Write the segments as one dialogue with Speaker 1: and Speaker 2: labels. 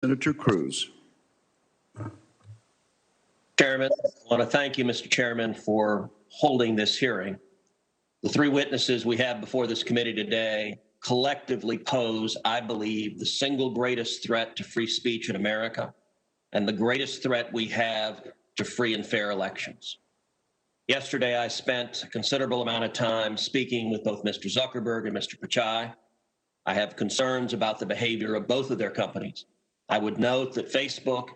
Speaker 1: Senator Cruz.
Speaker 2: Chairman, I want to thank you, Mr. Chairman, for holding this hearing. The three witnesses we have before this committee today collectively pose, I believe, the single greatest threat to free speech in America and the greatest threat we have to free and fair elections. Yesterday, I spent a considerable amount of time speaking with both Mr. Zuckerberg and Mr. Pichai. I have concerns about the behavior of both of their companies. I would note that Facebook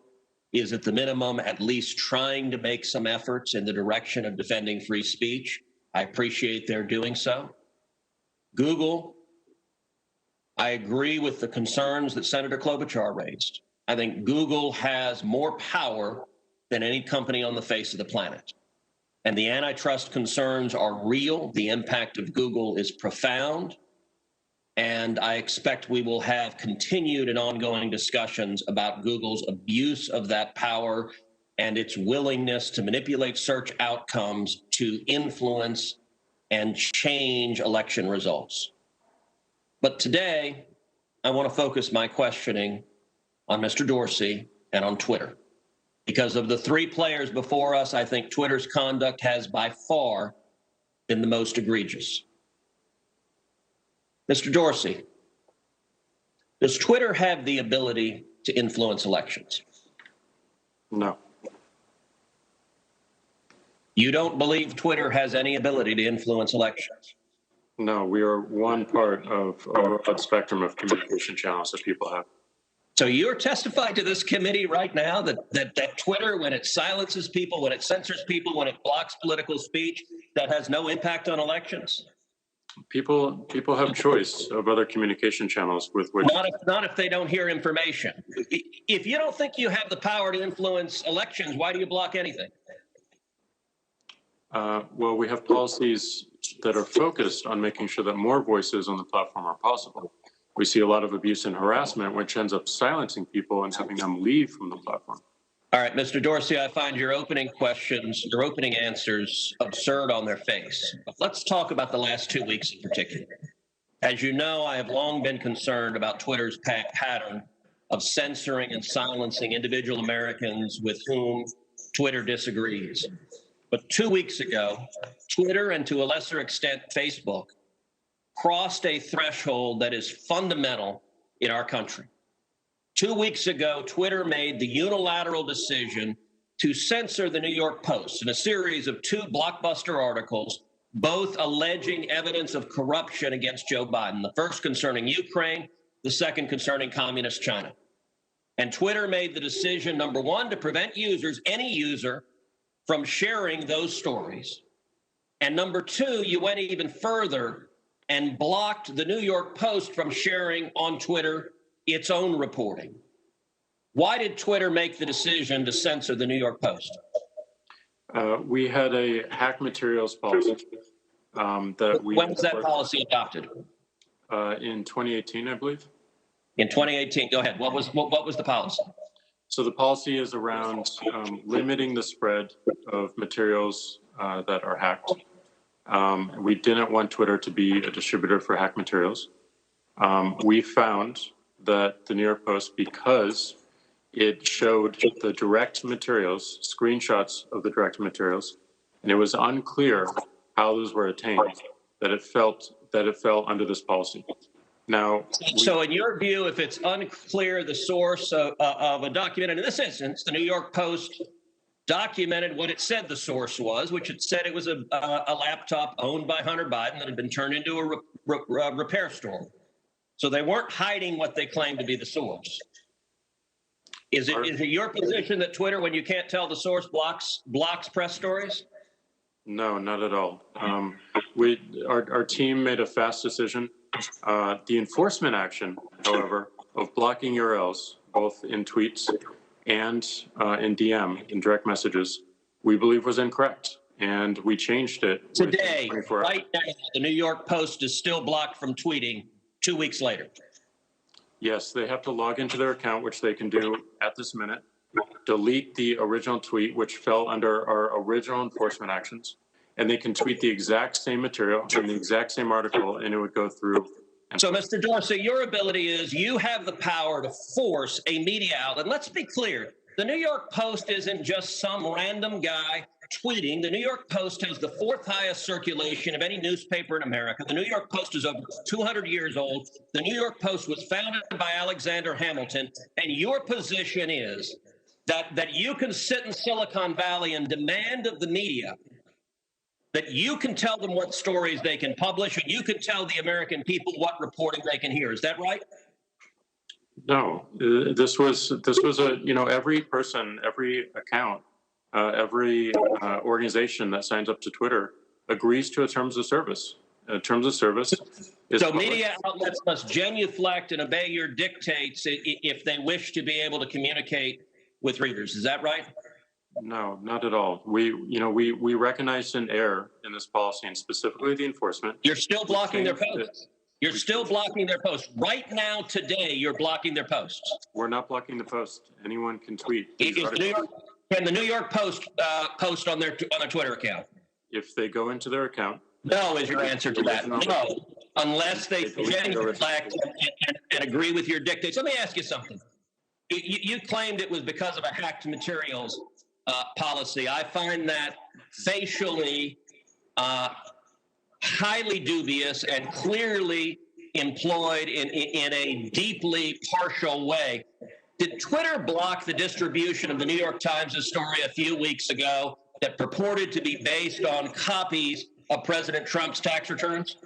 Speaker 2: is at the minimum at least trying to make some efforts in the direction of defending free speech. I appreciate their doing so. Google, I agree with the concerns that Senator Klobuchar raised. I think Google has more power than any company on the face of the planet. And the antitrust concerns are real. The impact of Google is profound. And I expect we will have continued and ongoing discussions about Google's abuse of that power and its willingness to manipulate search outcomes to influence and change election results. But today, I want to focus my questioning on Mr. Dorsey and on Twitter. Because of the three players before us, I think Twitter's conduct has by far been the most egregious. Mr. Dorsey, does Twitter have the ability to influence elections?
Speaker 3: No.
Speaker 2: You don't believe Twitter has any ability to influence elections?
Speaker 3: No, we are one part of a broad spectrum of communication channels that people have.
Speaker 2: So you're testifying to this committee right now that Twitter, when it silences people, when it censors people, when it blocks political speech, that has no impact on elections?
Speaker 3: People have choice of other communication channels with which.
Speaker 2: Not if they don't hear information. If you don't think you have the power to influence elections, why do you block anything?
Speaker 3: Well, we have policies that are focused on making sure that more voices on the platform are possible. We see a lot of abuse and harassment, which ends up silencing people and having them leave from the platform.
Speaker 2: All right, Mr. Dorsey, I find your opening questions, your opening answers absurd on their face. But let's talk about the last 2 weeks in particular. As you know, I have long been concerned about Twitter's pattern of censoring and silencing individual Americans with whom Twitter disagrees. But 2 weeks ago, Twitter, and to a lesser extent, Facebook, crossed a threshold that is fundamental in our country. 2 weeks ago, Twitter made the unilateral decision to censor the New York Post in a series of 2 blockbuster articles, both alleging evidence of corruption against Joe Biden, the first concerning Ukraine, the second concerning communist China. And Twitter made the decision, number one, to prevent users, any user, from sharing those stories. And number two, you went even further and blocked the New York Post from sharing on Twitter its own reporting. Why did Twitter make the decision to censor the New York Post?
Speaker 3: We had a hack materials policy that we.
Speaker 2: When was that policy adopted?
Speaker 3: In 2018, I believe.
Speaker 2: In 2018, go ahead. What was the policy?
Speaker 3: So the policy is around limiting the spread of materials that are hacked. We didn't want Twitter to be a distributor for hack materials. We found that the New York Post, because it showed the direct materials, screenshots of the direct materials, and it was unclear how those were attained, that it fell under this policy. Now,
Speaker 2: so in your view, if it's unclear the source of a document, and in this instance, the New York Post documented what it said the source was, which it said it was a laptop owned by Hunter Biden that had been turned into a repair store. So they weren't hiding what they claimed to be the source. Is it your position that Twitter, when you can't tell the source, blocks press stories?
Speaker 3: No, not at all. Our team made a fast decision. The enforcement action, however, of blocking URLs, both in tweets and in DM, in direct messages, we believe was incorrect. And we changed it.
Speaker 2: Today, right now, the New York Post is still blocked from tweeting 2 weeks later.
Speaker 3: Yes, they have to log into their account, which they can do at this minute, delete the original tweet, which fell under our original enforcement actions, and they can tweet the exact same material in the exact same article, and it would go through
Speaker 2: So, Mr. Dorsey, your ability is you have the power to force a media outlet. Let's be clear. The New York Post isn't just some random guy tweeting. The New York Post has the fourth highest circulation of any newspaper in America. The New York Post is over 200 years old. The New York Post was founded by Alexander Hamilton. And your position is that you can sit in Silicon Valley and demand of the media that you can tell them what stories they can publish, and you can tell the American people what reporting they can hear. Is that right?
Speaker 3: No, this was a, every person, every account, every organization that signs up to Twitter agrees to a terms of service. Terms of service is
Speaker 2: so media outlets must genuflect and obey your dictates if they wish to be able to communicate with readers. Is that right?
Speaker 3: No, not at all. We recognized an error in this policy, and specifically the enforcement.
Speaker 2: You're still blocking their posts. You're still blocking their posts. Right now, today, you're blocking their posts.
Speaker 3: We're not blocking the post. Anyone can tweet.
Speaker 2: Can the New York Post post on their Twitter account?
Speaker 3: If they go into their account.
Speaker 2: No is your answer to that. No, unless they genuflect and agree with your dictates. Let me ask you something. You claimed it was because of a hacked materials policy. I find that facially highly dubious and clearly employed in a deeply partial way. Did Twitter block the distribution of the New York Times' story a few weeks ago that purported to be based on copies of President Trump's tax returns?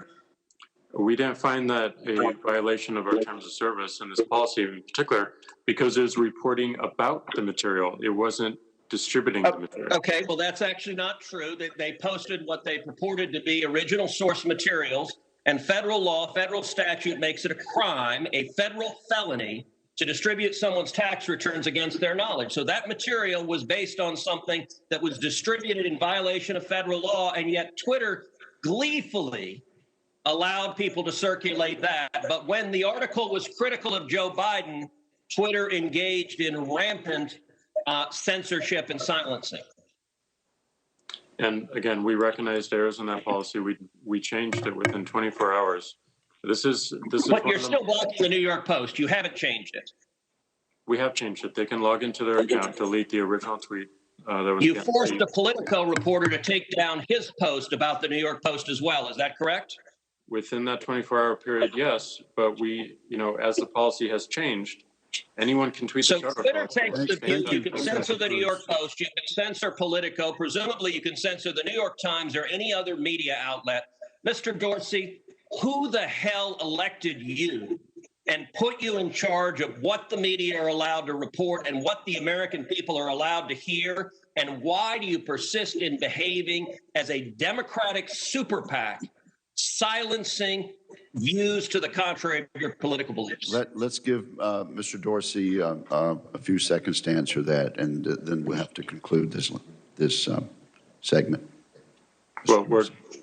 Speaker 3: We didn't find that a violation of our terms of service in this policy in particular, because it was reporting about the material. It wasn't distributing the material.
Speaker 2: Okay, well, that's actually not true. They posted what they purported to be original source materials, and federal law, federal statute makes it a crime, a federal felony, to distribute someone's tax returns against their knowledge. So that material was based on something that was distributed in violation of federal law, and yet Twitter gleefully allowed people to circulate that. But when the article was critical of Joe Biden, Twitter engaged in rampant censorship and silencing.
Speaker 3: And again, we recognized errors in that policy. We changed it within 24 hours. This is.
Speaker 2: But you're still blocking the New York Post. You haven't changed it.
Speaker 3: We have changed it. They can log into their account, delete the original tweet.
Speaker 2: You forced a Politico reporter to take down his post about the New York Post as well. Is that correct?
Speaker 3: Within that 24-hour period, yes. But we, as the policy has changed, anyone can tweet.
Speaker 2: So Twitter takes the view you can censor the New York Post, you can censor Politico, presumably you can censor the New York Times or any other media outlet. Mr. Dorsey, who the hell elected you and put you in charge of what the media are allowed to report and what the American people are allowed to hear? And why do you persist in behaving as a Democratic super PAC, silencing views to the contrary of your political beliefs?
Speaker 1: Let's give Mr. Dorsey a few seconds to answer that, and then we'll have to conclude this segment.
Speaker 3: Well,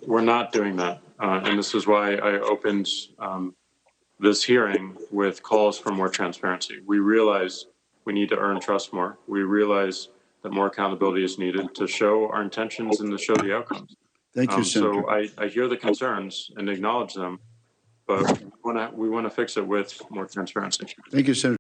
Speaker 3: we're not doing that, and this is why I opened this hearing with calls for more transparency. We realize we need to earn trust more. We realize that more accountability is needed to show our intentions and to show the outcomes.
Speaker 1: Thank you, Senator.
Speaker 3: So I hear the concerns and acknowledge them, but we want to fix it with more transparency.
Speaker 1: Thank you, Senator.